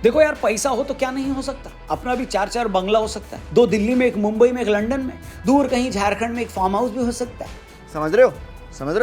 देखो यार, पैसा हो तो क्या नहीं हो सकता। अपना भी 4-4 बंगला हो सकता है, 2 दिल्ली में, 1 मुंबई में, 1 लंदन में, दूर कहीं झारखंड में 1 फार्म हाउस भी हो सकता है। समझ रहे हो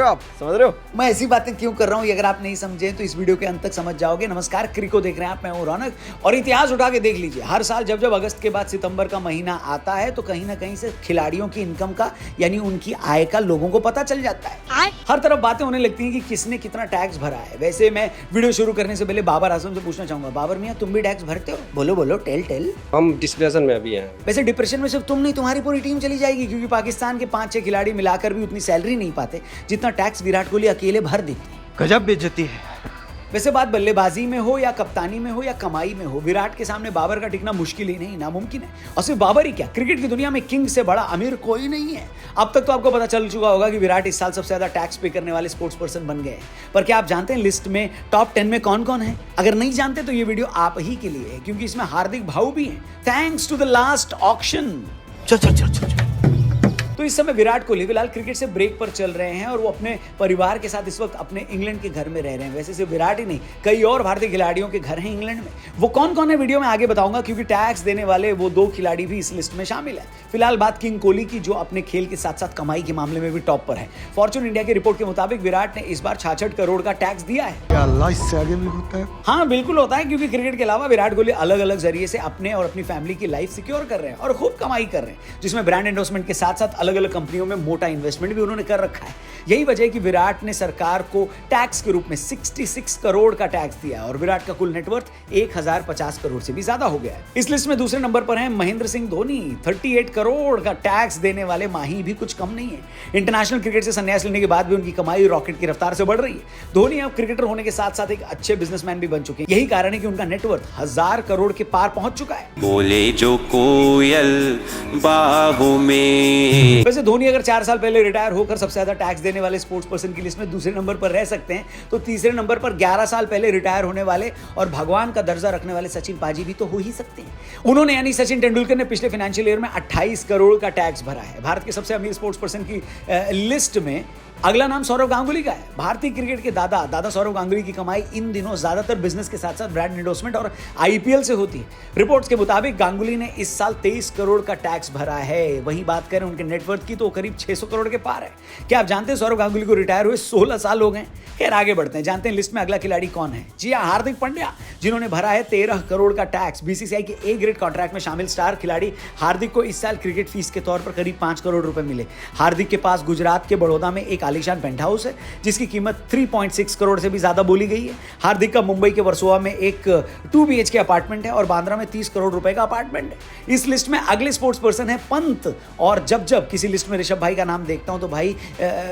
आप समझ रहे हो। मैं ऐसी बातें क्यों कर रहा हूँ, अगर आप नहीं समझे तो इस वीडियो के अंत तक समझ जाओगे। नमस्कार, क्रिको देख रहे हैं आप, मैं हूं रौनक। और इतिहास उठा के देख लीजिए, हर साल जब अगस्त के बाद सितंबर का महीना आता है तो कहीं ना कहीं से खिलाड़ियों की इनकम का, यानी उनकी आय का लोगों को पता चल जाता है। हर तरफ बातें होने लगती हैं कि किसने कितना टैक्स भरा है। वैसे मैं वीडियो शुरू करने से पहले बाबर आजम से पूछना चाहूंगा, बाबर मियाँ तुम भी टैक्स भरते हो? बोलो बोलो, टेल। हम डिप्रेशन में अभी हैं। वैसे डिप्रेशन में सिर्फ तुम नहीं, तुम्हारी पूरी टीम चली जाएगी, क्योंकि पाकिस्तान के 5-6 खिलाड़ी मिलाकर भी उतनी सैलरी नहीं पाते जितना टैक्स विराट कोहली अकेले भर देते हैं। गजब बेइज्जती है। वैसे बात बल्लेबाजी में हो या कप्तानी में हो या कमाई में हो, विराट के सामने बाबर का टिकना मुश्किल ही नहीं, नामुमकिन है। और सिर्फ बाबर ही क्या, क्रिकेट की दुनिया में किंग से बड़ा अमीर कोई नहीं है। अब तक तो आपको पता चल चुका होगा कि विराट इस साल सबसे ज्यादा टैक्स पे करने वाले स्पोर्ट्स पर्सन बन गए हैं। पर क्या आप जानते हैं लिस्ट में टॉप 10 में कौन कौन है? अगर नहीं जानते तो ये वीडियो आप ही के लिए है, क्योंकि इसमें हार्दिक भाऊ भी हैं, thanks to the last auction. चल। तो इस समय विराट कोहली फिलहाल क्रिकेट से ब्रेक पर चल रहे हैं और वो अपने परिवार के साथ इस वक्त अपने इंग्लैंड के घर में रह रहे हैं। वैसे सिर्फ विराट ही नहीं, कई और भारतीय खिलाड़ियों के घर हैं इंग्लैंड में। वो कौन कौन है वीडियो में आगे बताऊंगा, क्योंकि टैक्स देने वाले वो 2 खिलाड़ी भी इस लिस्ट में शामिल है। फिलहाल बात किंग कोहली की, जो अपने खेल के साथ साथ कमाई के मामले में भी टॉप पर है। फॉर्च्यून इंडिया की रिपोर्ट के मुताबिक विराट ने इस बार 66 करोड़ का टैक्स दिया है। क्या अल्लाह इससे आगे भी होता है? हाँ बिल्कुल होता है, क्योंकि क्रिकेट के अलावा विराट कोहली अलग अलग जरिए से अपने और अपनी फैमिली की लाइफ सिक्योर कर रहे हैं और खूब कमाई कर रहे हैं, जिसमें ब्रांड एंडोर्समेंट के साथ साथ अलग अलग कंपनियों में मोटा इन्वेस्टमेंट भी उन्होंने कर रखा है। यही वजह है कि विराट ने सरकार को टैक्स के रूप में 66 करोड़ का टैक्स दिया है और विराट का कुल नेटवर्थ 1050 करोड़ से भी ज्यादा हो गया है। इस लिस्ट में दूसरे नंबर पर हैं महेंद्र सिंह धोनी। 38 करोड़ का टैक्स देने वाले माही भी कुछ कम नहीं है। इंटरनेशनल क्रिकेट से संन्यास लेने के बाद भी उनकी कमाई रॉकेट की रफ्तार से बढ़ रही है। धोनी अब क्रिकेटर होने के साथ साथ एक अच्छे बिजनेसमैन भी बन चुके हैं। यही कारण है कि उनका नेटवर्थ 1000 करोड़ के पार पहुंच चुका है। बोले जो कोयल बाहों में। वैसे धोनी अगर 4 साल पहले रिटायर होकर सबसे ज्यादा टैक्स देने वाले स्पोर्ट्स पर्सन की लिस्ट में दूसरे नंबर पर रह सकते हैं, तो तीसरे नंबर पर 11 साल पहले रिटायर होने वाले और भगवान का दर्जा रखने वाले सचिन पाजी भी तो हो ही सकते हैं। उन्होंने, यानी सचिन तेंदुलकर ने पिछले फाइनेंशियल ईयर में 28 करोड़ का टैक्स भरा है। भारत के सबसे अमीर स्पोर्ट्स पर्सन की लिस्ट में अगला नाम सौरव गांगुली का है। भारतीय क्रिकेट के दादा सौरव गांगुली की कमाई इन दिनों ज्यादातर बिजनेस के साथ साथ ब्रांड एंडोर्समेंट और आईपीएल से होती है। रिपोर्ट्स के मुताबिक गांगुली ने इस साल 23 करोड़ का टैक्स भरा है। वहीं बात करें उनके नेटवर्थ की तो करीब 600 करोड़ के पार है। क्या आप जानते हैं सौरव गांगुली को रिटायर हुए 16 साल हो गए? खैर आगे बढ़ते हैं, जानते हैं लिस्ट में अगला खिलाड़ी कौन है। जी हाँ, हार्दिक पांड्या, जिन्होंने भरा है 13 करोड़ का टैक्स। बीसीसीआई के ए ग्रेड कॉन्ट्रैक्ट में शामिल स्टार खिलाड़ी हार्दिक को इस साल क्रिकेट फीस के तौर पर करीब 5 करोड़ रुपए मिले। हार्दिक के पास गुजरात के बड़ौदा में एक आलीशान पेंट हाउस है जिसकी कीमत 3.6 करोड़ से भी ज्यादा बोली गई है। हार्दिक का मुंबई के वर्सोवा में एक 2 BHK अपार्टमेंट है और बांद्रा में 30 करोड़ रुपए का अपार्टमेंट है। इस लिस्ट में अगले स्पोर्ट्स पर्सन है पंत। और जब किसी लिस्ट में ऋषभ भाई का नाम देखता हूं तो भाई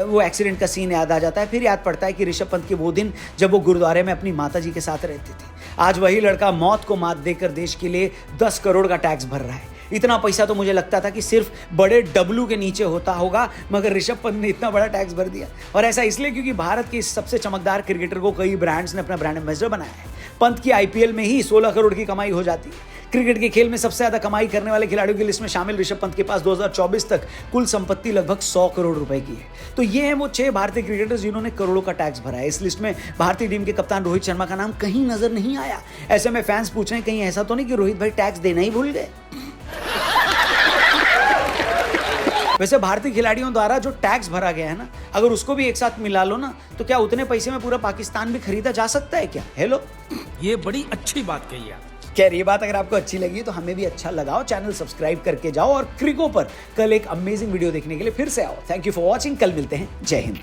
वो एक्सीडेंट का सीन याद आ जाता है। फिर याद पड़ता है कि ऋषभ पंत के वो दिन जब वो गुरुद्वारे में अपनी माता जी के साथ रहते थे। आज वही लड़का मौत को मात देकर देश के लिए 10 करोड़ का टैक्स भर रहा है। इतना पैसा तो मुझे लगता था कि सिर्फ बड़े डब्लू के नीचे होता होगा, मगर ऋषभ पंत ने इतना बड़ा टैक्स भर दिया। और ऐसा इसलिए क्योंकि भारत के इस सबसे चमकदार क्रिकेटर को कई ब्रांड्स ने अपना ब्रांड एम्बेसडर बनाया है। पंत की आईपीएल में ही 16 करोड़ की कमाई हो जाती है। क्रिकेट के खेल में सबसे ज्यादा कमाई करने वाले खिलाड़ियों की लिस्ट में शामिल ऋषभ पंत के पास 2024 तक कुल संपत्ति लगभग 100 करोड़ रुपए की है। तो ये हैं वो 6 भारतीय क्रिकेटर्स जिन्होंने करोड़ों का टैक्स भरा है। इस लिस्ट में भारतीय टीम के कप्तान रोहित शर्मा का नाम कहीं नजर नहीं आया। ऐसे में फैंस पूछ रहे हैं, कहीं ऐसा तो नहीं कि रोहित भाई टैक्स देना ही भूल गए? वैसे भारतीय खिलाड़ियों द्वारा जो टैक्स भरा गया है ना, अगर उसको भी एक साथ मिला लो ना, तो क्या उतने पैसे में पूरा पाकिस्तान भी खरीदा जा सकता है क्या? हेलो, ये बड़ी अच्छी बात कही आप। खैर ये बात अगर आपको अच्छी लगी तो हमें भी अच्छा लगाओ, चैनल सब्सक्राइब करके जाओ और क्रिको पर कल एक अमेजिंग वीडियो देखने के लिए फिर से आओ। थैंक यू फॉर वॉचिंग, कल मिलते हैं। जय हिंद।